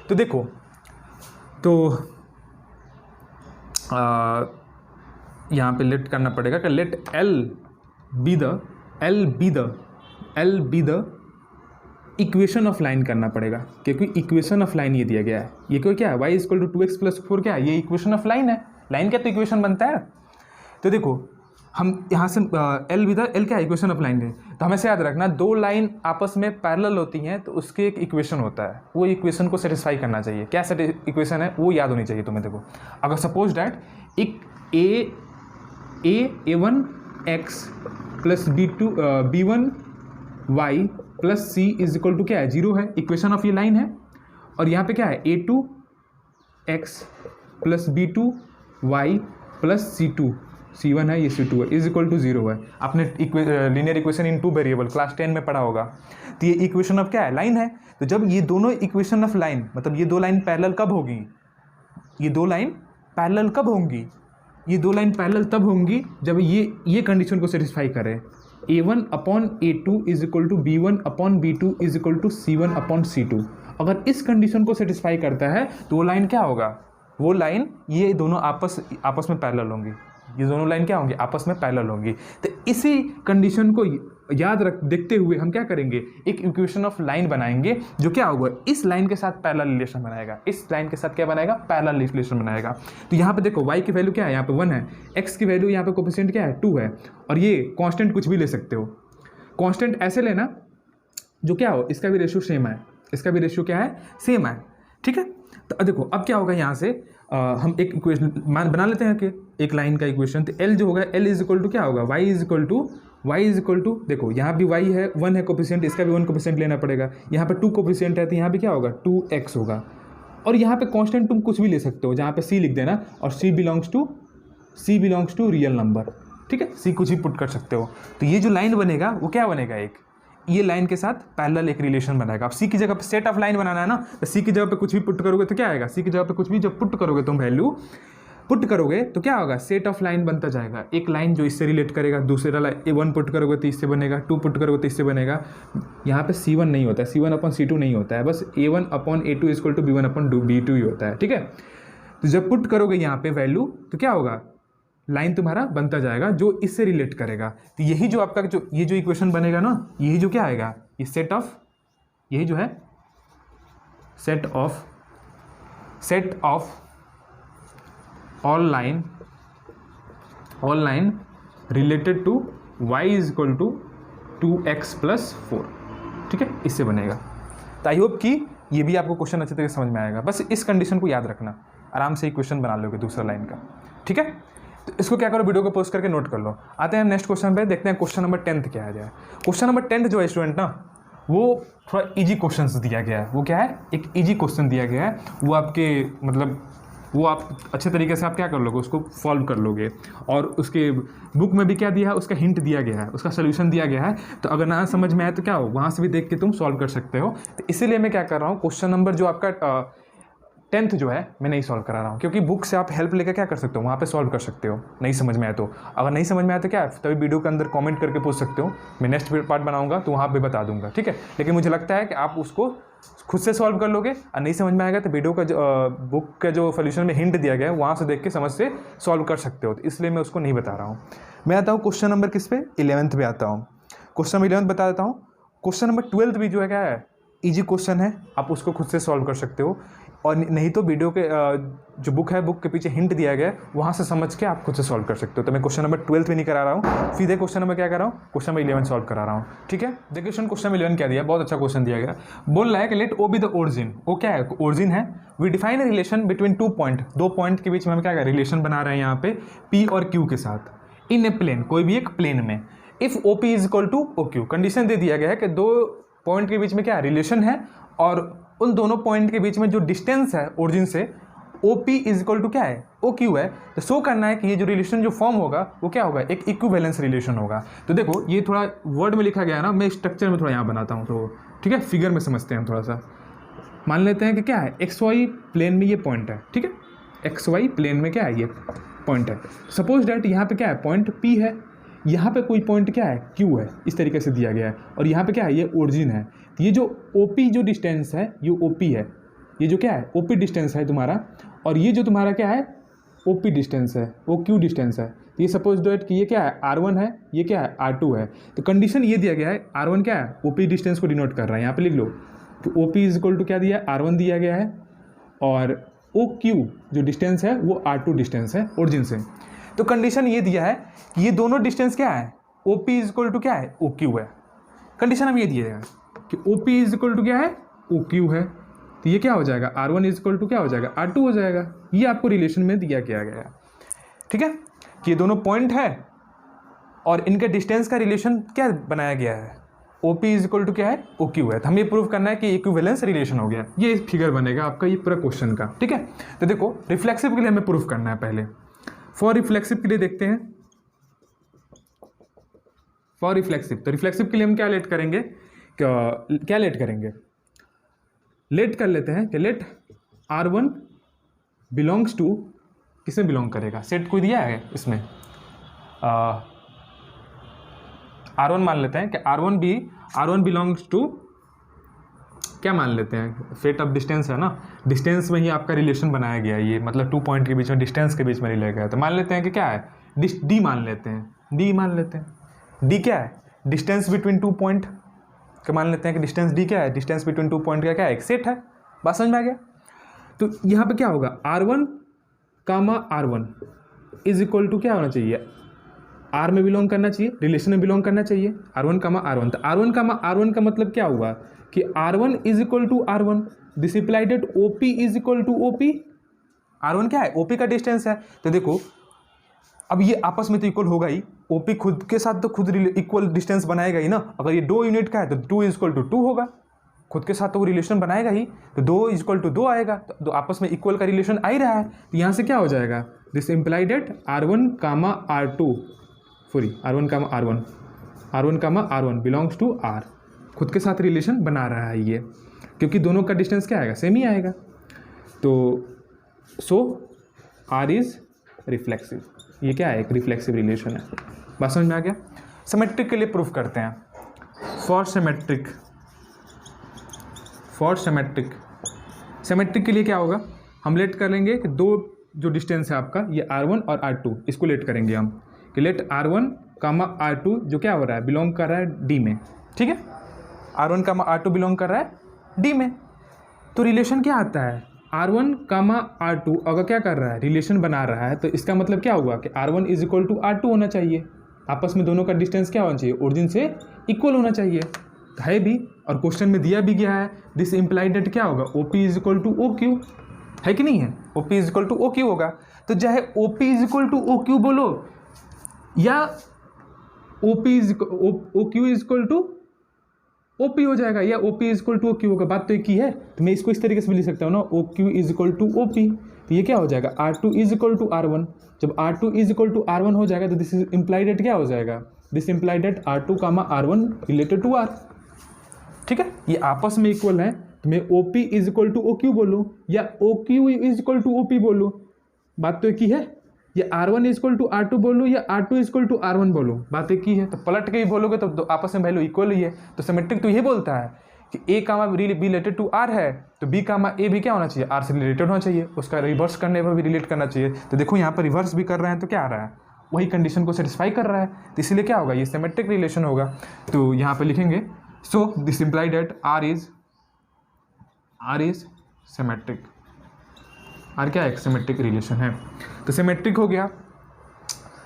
[SPEAKER 1] तो देखो, तो यहाँ पे लेट करना पड़ेगा कि let L be the equation of line करना पड़ेगा, क्योंकि इक्वेशन ऑफ लाइन ये दिया गया है। ये कोई क्या है, y equal to 2x plus 4 क्या है, ये इक्वेशन ऑफ लाइन है। लाइन क्या तो इक्वेशन बनता है। तो देखो हम यहाँ से L क्या है, इक्वेशन ऑफ लाइन है। तो हमें से याद रखना, 2 लाइन आपस में पैरेलल होती हैं तो उसके एक इक्वेशन होता है, वो इक्वेशन को सेटिस्फाई करना चाहिए। क्या इक्वेशन है वो याद होनी चाहिए तुम्हें। देखो अगर सपोज डैट एक a1x plus b1y plus c is equal to क्या है, 0 है, इक्वेशन ऑफ ये लाइन है। और यहाँ पे क्या है, a2x plus b2y plus c2 C1 है, ये C2 है, इज इक्वल टू 0 है। आपने linear equation in 2 variable class 10 में पढ़ा होगा। तो ये इक्वेशन ऑफ क्या है, लाइन है। तो जब ये दोनों इक्वेशन ऑफ लाइन, मतलब ये दो लाइन पैरेलल कब होगी, ये दो लाइन पैरेलल कब होंगी, ये दो लाइन पैरेलल तब होंगी जब ये कंडीशन को सेटिस्फाई करें। A1 upon A2 is equal to B1 upon B2 is equal to C1 upon C2। अगर इस कंडीशन को सेटिस्फाई करता है तो वो लाइन क्या होगा, वो लाइन ये दोनों आपस में पैरेलल होंगी, ये दोनों लाइन क्या होंगी, आपस में पैरेलल होंगी। तो इसी कंडीशन को देखते हुए हम क्या करेंगे, एक इक्वेशन ऑफ लाइन बनाएंगे जो क्या होगा, इस लाइन के साथ पैरेलल रिलेशन बनाएगा, इस लाइन के साथ क्या बनाएगा, पैरेलल रिलेशन बनाएगा। तो यहाँ पे देखो y की वैल्यू क्या है, यहाँ पे 1 है, x की वैल्यू यहाँ पे कोफिशिएंट क्या है, 2 है, और ये कांस्टेंट कुछ भी ले सकते हो। कांस्टेंट ऐसे लेना जो क्या हो, इसका भी रेशियो सेम है, इसका भी रेशियो क्या है, सेम है, ठीक है। तो देखो अब क्या होगा, यहाँ से हम एक इक्वेशन बना लेते हैं कि एक लाइन का इक्वेशन। तो L जो होगा, L इज इक्वल टू क्या होगा, y इज इक्वल टू देखो यहाँ भी y है, 1 है कोफिशिएंट, इसका भी 1 कोफिशिएंट लेना पड़ेगा। यहाँ पे 2 कोफिशिएंट है तो यहाँ पे क्या होगा, 2x होगा। और यहाँ पे कांस्टेंट तुम कुछ भी ले सकते हो, जहाँ पे c लिख देना, और c belongs to real number, ठीक है, c कुछ भी पुट कर सकते हो। तो ये जो लाइन बनेगा वो क्या बनेगा, एक ये लाइन के साथ पैरेलल एक रिलेशन बनाएगा। अब सी की जगह पे सेट ऑफ लाइन बनाना है ना, तो सी की जगह पे कुछ भी पुट करोगे तो क्या आएगा, सी की जगह पे कुछ भी जब पुट करोगे तुम वैल्यू पुट करोगे तो क्या होगा, सेट ऑफ लाइन बनता जाएगा। एक लाइन जो इससे रिलेट करेगा, दूसरा लाइन 1 पुट करोगे तो इससे बनेगा, 2 पुट करोगे तो इससे बनेगा। यहाँ पे C1 नहीं होता है, C1 अपॉन C2 नहीं होता है, बस A1 upon A2 equal to B1 upon B2 ही होता है, ठीक है। तो जब पुट करोगे यहाँ पे वैल्यू तो क्या होगा, लाइन तुम्हारा बनता जाएगा जो इससे रिलेट करेगा। तो यही जो आपका जो ये जो इक्वेशन बनेगा ना, यही जो क्या आएगा, ये यही जो है set of all line related to y is equal to 2x plus 4, ठीक है, इससे बनेगा। तो आई होप कि ये भी आपको क्वेश्चन अच्छे तरीके से समझ में आएगा। बस इस कंडीशन को याद रखना, आराम से इक्वेशन बना लोगे दूसरा लाइन का, ठीक है। तो इसको क्या करो, वीडियो को पोस्ट करके नोट कर लो। आते हैं नेक्स्ट क्वेश्चन पे, देखते हैं क्वेश्चन नंबर 10 क्या आ जाए। क्वेश्चन नंबर 10 जो है स्टूडेंट ना, वो थोड़ा इजी क्वेश्चन दिया गया है। वो क्या है, एक इजी क्वेश्चन दिया गया है, वो आपके मतलब वो आप अच्छे तरीके से आप क्या कर लोगे, उसको सॉल्व कर लोगे। और उसके बुक में भी क्या दिया है, उसका हिंट दिया गया है, उसका सोल्यूशन दिया गया है। तो अगर ना समझ में आए तो क्या हो, वहाँ से भी देख के तुम सॉल्व कर सकते हो। तो इसीलिए मैं क्या कर रहा हूँ, क्वेश्चन नंबर जो आपका 10th जो है मैं नहीं सॉल्व करा रहा हूँ, क्योंकि बुक से आप हेल्प लेकर क्या कर सकते हो, वहाँ पे सॉल्व कर सकते हो। नहीं समझ में आए तो, अगर नहीं समझ में आए तो क्या है, तभी वीडियो के अंदर कमेंट करके पूछ सकते हो, मैं नेक्स्ट पार्ट बनाऊंगा तो वहाँ पे बता दूंगा, ठीक है। लेकिन मुझे लगता है कि आप उसको खुद से सॉल्व कर लोगे, और नहीं समझ में आएगा तो वीडियो का बुक का जो सोल्यूशन में हिंट दिया गया है वहाँ से देख के समझ से सॉल्व कर सकते हो। तो इसलिए मैं उसको नहीं बता रहा हूँ। मैं आता हूँ क्वेश्चन नंबर किस पे, 11th पे आता हूँ। क्वेश्चन नंबर 11 बता देता हूँ। क्वेश्चन नंबर 12 भी जो है क्या है, ईजी क्वेश्चन है, आप उसको खुद से सॉल्व कर सकते हो। और नहीं तो वीडियो के जो बुक है, बुक के पीछे हिंट दिया गया है, वहाँ से समझ के आप खुद से सॉल्व कर सकते हो। तो मैं क्वेश्चन नंबर 12 भी नहीं करा रहा हूँ, सीधे क्वेश्चन नंबर क्या कर रहा हूँ, क्वेश्चन नंबर 11 सॉल्व करा रहा हूँ, ठीक है। देखिए क्वेश्चन नंबर 11 क्या दिया, बहुत अच्छा क्वेश्चन दिया गया। बोल रहा है कि let O be the origin, वो क्या है, ओरिजिन है। We define a relation between 2 point, 2 point के बीच में हम क्या कर रिलेशन बना रहे हैं यहाँ पे P और Q के साथ, इन ए प्लेन, कोई भी एक प्लेन में। If OP is equal to OQ, condition दे दिया गया है कि 2 पॉइंट के बीच में क्या रिलेशन है, और उन दोनों पॉइंट के बीच में जो डिस्टेंस है ओरिजिन से, OP इज इक्वल टू क्या है, OQ है। तो शो करना है कि ये जो रिलेशन जो फॉर्म होगा वो क्या होगा, एक इक्विवेलेंस रिलेशन होगा। तो देखो ये थोड़ा वर्ड में लिखा गया है ना, मैं स्ट्रक्चर में थोड़ा यहाँ बनाता हूँ, तो ठीक है, फिगर में समझते हैं हम थोड़ा सा। मान लेते हैं कि क्या है, XY प्लेन में ये पॉइंट है, ठीक है, XY प्लेन में क्या है, ये पॉइंट है। सपोज डैट यहाँ पे क्या है, पॉइंट P है, यहाँ पे कोई पॉइंट क्या है, Q है, इस तरीके से दिया गया है, और यहाँ पे क्या है, ये ओरिजिन है। तो ये जो OP जो डिस्टेंस है, ये OP है, ये जो क्या है OP डिस्टेंस है तुम्हारा, और ये जो तुम्हारा क्या है OP डिस्टेंस है, वो Q डिस्टेंस है। तो ये सपोज डैट कि ये क्या है R1 है, ये क्या है R2 है। तो कंडीशन ये दिया गया है, R1 क्या है OP डिस्टेंस को डिनोट कर रहा है, यहाँ पे लिख लो। तो OP इज इक्वल टू क्या दिया है, R1 दिया गया है, और OQ जो डिस्टेंस है वो R2 डिस्टेंस है ओरिजिन से। तो कंडीशन ये दिया है कि ये दोनों डिस्टेंस क्या है, OP इज इक्वल टू क्या है, OQ है। कंडीशन हम ये दिया है कि OP इज इक्वल टू क्या है, OQ है। तो ये क्या हो जाएगा, R1 इज इक्वल टू क्या हो जाएगा, R2 हो जाएगा। ये आपको रिलेशन में दिया गया है, ठीक है, कि ये दोनों पॉइंट है और इनके डिस्टेंस का रिलेशन क्या बनाया गया है, OP इज इक्वल टू क्या है, OQ है। तो हमें प्रूव करना है कि इक्विवेलेंस रिलेशन हो गया। ये फिगर बनेगा आपका ये पूरा क्वेश्चन का, ठीक है। तो देखो रिफ्लेक्सिव के लिए हमें प्रूफ करना है पहले। फॉर रिफ्लेक्सिव के लिए देखते हैं, फॉर रिफ्लेक्सिव। तो रिफ्लेक्सिव के लिए हम क्या लेट करेंगे, क्या लेट करेंगे, लेट कर लेते हैं कि लेट R1 बिलोंग्स टू, किसमें बिलोंग करेगा, सेट कोई दिया है इसमें, R1 मान लेते हैं कि R1 बिलोंग्स टू, क्या मान लेते हैं, फेट ऑफ डिस्टेंस है ना, डिस्टेंस में ही आपका रिलेशन बनाया गया है ये, मतलब 2 पॉइंट के बीच में डिस्टेंस के बीच में रिलेट गया। तो मान लेते हैं कि क्या है, डी मान लेते हैं, डी मान लेते हैं, डी क्या है, डिस्टेंस बिटवीन 2 पॉइंट का मान लेते हैं कि डिस्टेंस डी क्या है, डिस्टेंस बिटवीन 2 पॉइंट का क्या है, एक सेट है। बात समझ में आ गया। तो यहाँ पे क्या होगा, R1 comma R1 is equal to क्या होना चाहिए, R में बिलोंग करना चाहिए, रिलेशन में बिलोंग करना चाहिए, R1 कामा R1। तो R1 कामा R1 का मतलब क्या हुआ कि R1 is equal to R1, this implied that OP is equal to OP। R1 क्या है, OP का डिस्टेंस है। तो देखो अब ये आपस में तो इक्वल होगा ही, OP खुद के साथ तो खुद इक्वल डिस्टेंस बनाएगा ही ना। अगर ये 2 यूनिट का है तो 2 इज इक्वल टू 2 होगा, खुद के साथ तो वो रिलेशन बनाएगा ही, तो 2 इज इक्वल टू 2 आएगा, तो आपस में इक्वल का रिलेशन आ ही रहा है। तो यहाँ से क्या हो जाएगा, this implied that R1 comma R2 sorry R1 comma R1 belongs to R, खुद के साथ रिलेशन बना रहा है ये, क्योंकि दोनों का डिस्टेंस क्या आएगा, सेम ही आएगा। तो सो R इज रिफ्लेक्सिव, ये क्या है, एक रिफ्लेक्सिव रिलेशन है। बात समझ में आ गया। सिमेट्रिक के लिए प्रूफ करते हैं, फॉर सिमेट्रिक के लिए क्या होगा, हम लेट कर लेंगे कि दो जो डिस्टेंस है आपका, ये R1 और R2, इसको लेट करेंगे हम कि लेट R1 कामा R2 जो क्या हो रहा है, बिलोंग कर रहा है D में, ठीक है, R1 कामा R2 बिलोंग कर रहा है D में। तो रिलेशन क्या आता है, R1 कामा R2 अगर क्या कर रहा है, रिलेशन बना रहा है, तो इसका मतलब क्या हुआ कि R1 is equal to R2 होना चाहिए, आपस में दोनों का डिस्टेंस क्या होना चाहिए, ओरिजिन से इक्वल होना चाहिए, है भी, और क्वेश्चन में दिया भी गया है, दिस इम्प्लाइड दैट क्या होगा, OP is equal to OQ, है कि नहीं है, OP is equal to OQ होगा। तो चाहे OP is equal to OQ बोलो या OQ is equal to OP हो जाएगा, या OP is equal to OQ होगा, बात तो एक ही है। तो मैं इसको इस तरीके से भी लिख सकता हूँ ना, OQ is equal to OP, तो ये क्या हो जाएगा, R2 is equal to R1। जब R2 is equal to R1 हो जाएगा तो दिस इज इम्प्लाइड दैट क्या हो जाएगा, this implied that R2 comma R1 related to R, ठीक है, ये आपस में इक्वल है। तो मैं OP is equal to OQ बोलूँ या OQ is equal to OP बोलूँ, बात तो एक ही है। या R1 is equal to R2 बोलूँ या R2 is equal to R1 बोलूँ, बात एक ही है। तो पलट के ही बोलोगे तो आपस में वैल्यू इक्वल ही है। तो सिमेट्रिक तो ये बोलता है कि A comma B related to R है, तो B कामा A भी क्या होना चाहिए, R से रिलेटेड होना चाहिए, उसका रिवर्स करने पर भी रिलेट करना चाहिए। तो देखो यहाँ पर रिवर्स भी कर रहे हैं तो क्या आ रहा है, वही कंडीशन को सेटिस्फाई कर रहा है, तो इसलिए क्या होगा, ये सिमेट्रिक रिलेशन होगा। तो यहाँ पर लिखेंगे so this implied that R is symmetric, R क्या है, सिमेट्रिक रिलेशन है। तो सिमेट्रिक हो गया,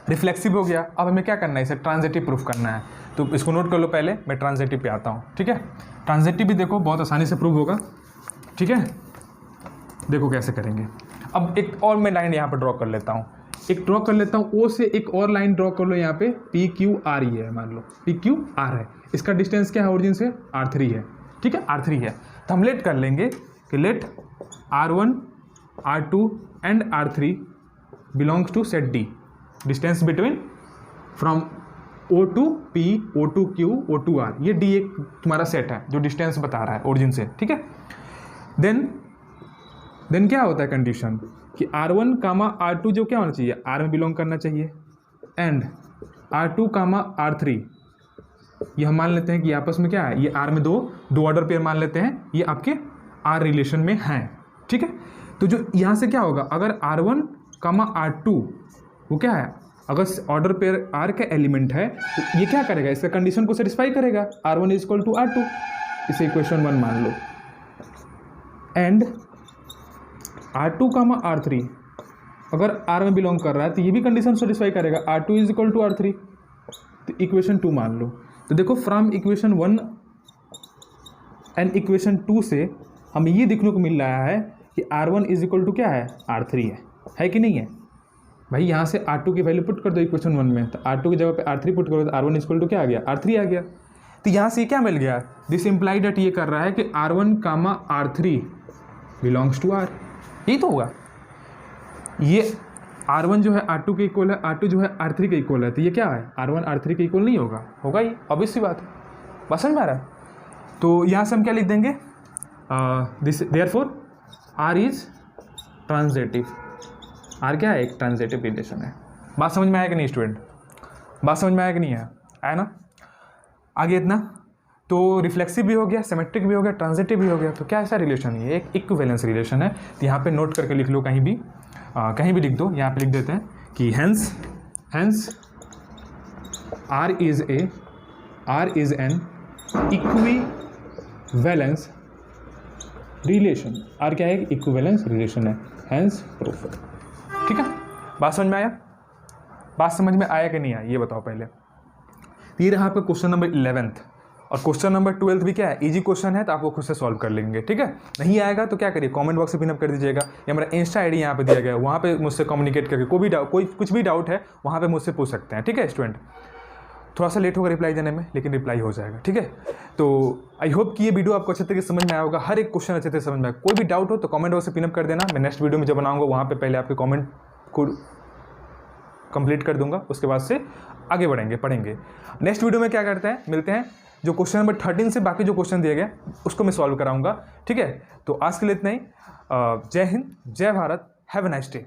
[SPEAKER 1] रिफ्लेक्सिव हो गया। अब हमें क्या करना है, इसे ट्रांजिटिव प्रूफ करना है। तो इसको नोट कर लो, पहले मैं ट्रांजिटिव पे आता हूँ, ठीक है। ट्रांजिटिव भी देखो बहुत आसानी से प्रूफ होगा, ठीक है, देखो कैसे करेंगे। अब एक और मैं लाइन यहाँ पर ड्रॉ कर लेता हूँ, O से एक और लाइन ड्रॉ कर लो यहाँ पे, PQR ही है, मान लो PQR है, इसका डिस्टेंस क्या है ओरिजिन से, R3 है, ठीक है, R3 है। तो हम लेट कर लेंगे कि let R1 R2 and R3 belongs to set D, distance between from O to P, O to Q, O to R, ये D एक तुम्हारा सेट है जो डिस्टेंस बता रहा है ओरिजिन से, ठीक है। देन क्या होता है कंडीशन कि R1 कामा R2 जो क्या होना चाहिए, R में बिलोंग करना चाहिए, एंड R2 कामा R3 ये हम मान लेते हैं कि आपस में क्या है, ये R में दो ऑर्डर पेयर मान लेते हैं, ये आपके R रिलेशन में हैं, ठीक है। तो जो यहाँ से क्या होगा, अगर R1 कामा R2 वो क्या है, अगर ऑर्डर पेयर R का एलिमेंट है तो ये क्या करेगा, इसका कंडीशन को सेटिस्फाई करेगा, R1 is equal to R2, इसे इक्वेशन 1 मान लो, एंड R2 कामा R3 अगर R में बिलोंग कर रहा है तो ये भी कंडीशन सेटिस्फाई करेगा, R2 is equal to R3, तो इक्वेशन 2 मान लो। तो देखो फ्रॉम इक्वेशन 1 एंड इक्वेशन 2 से हमें ये देखने को मिल रहा है कि R1 इज इक्वल टू क्या है, R3 है कि नहीं है भाई। यहाँ से R2 की वैल्यू पुट कर दो इक्वेशन 1 में, तो R2 की जगह पे R3 पुट करो तो R1 इज इक्वल टू क्या आ गया, R3 आ गया। तो यहाँ से क्या मिल गया, दिस इम्प्लाइड दैट ये कर रहा है कि R1 comma R3 belongs to R, यही तो होगा। ये R1 जो है R2 के इक्वल है, R2 जो है R3 के इक्वल है, तो ये क्या है R1 R3 के इक्वल नहीं होगा, होगा ही, ऑब्वियस सी बात है, बस समझ में आ रहा है। तो यहाँ से हम क्या लिख देंगे, this therefore R is transitive, R क्या है, एक ट्रांजिटिव रिलेशन है। बात समझ में आया कि नहीं स्टूडेंट, बात समझ में आया कि नहीं आया ना। आगे इतना तो रिफ्लेक्सिव भी हो गया, सिमेट्रिक भी हो गया, ट्रांजिटिव भी हो गया, तो क्या ऐसा रिलेशन है, एक इक्विवेलेंस रिलेशन है। तो यहाँ पे नोट करके लिख लो, कहीं भी लिख दो, यहाँ पे लिख देते हैं कि hence R is an equivalence relation, R क्या है, इक्विवेलेंस रिलेशन है, हेंस प्रूफ। ठीक है, बात समझ में आया, बात समझ में आया कि नहीं आया ये बताओ पहले। ये रहा आपका क्वेश्चन नंबर 11th, और क्वेश्चन नंबर 12th भी क्या है, इजी क्वेश्चन है, तो आपको खुद से सॉल्व कर लेंगे। ठीक है, नहीं आएगा तो क्या करिए, कमेंट बॉक्स में पिनअप कर दीजिएगा, या मेरा इंस्टा आईडी यहाँ पे दिया गया है, वहाँ पे मुझसे कम्युनिकेट करके कोई कुछ भी डाउट है वहाँ पे मुझसे पूछ सकते हैं। ठीक है स्टूडेंट, थोड़ा सा लेट होगा रिप्लाई देने में, लेकिन रिप्लाई हो जाएगा। ठीक है, तो आई होप कि ये वीडियो आपको अच्छे तरीके से समझ में आया होगा, हर एक क्वेश्चन अच्छे से समझ में आया। कोई भी डाउट हो तो कमेंट बॉक्स से पिनअप कर देना, मैं नेक्स्ट वीडियो में जब बनाऊंगा वहाँ पे पहले आपके कमेंट को कंप्लीट कर दूंगा, उसके बाद से आगे बढ़ेंगे, पढ़ेंगे। नेक्स्ट वीडियो में क्या करते हैं, मिलते हैं, जो क्वेश्चन नंबर 13 से बाकी जो क्वेश्चन दिए गए उसको मैं सॉल्व कराऊंगा। ठीक है, तो आज के लिए इतना ही। जय हिंद, जय Bharat, have a nice day.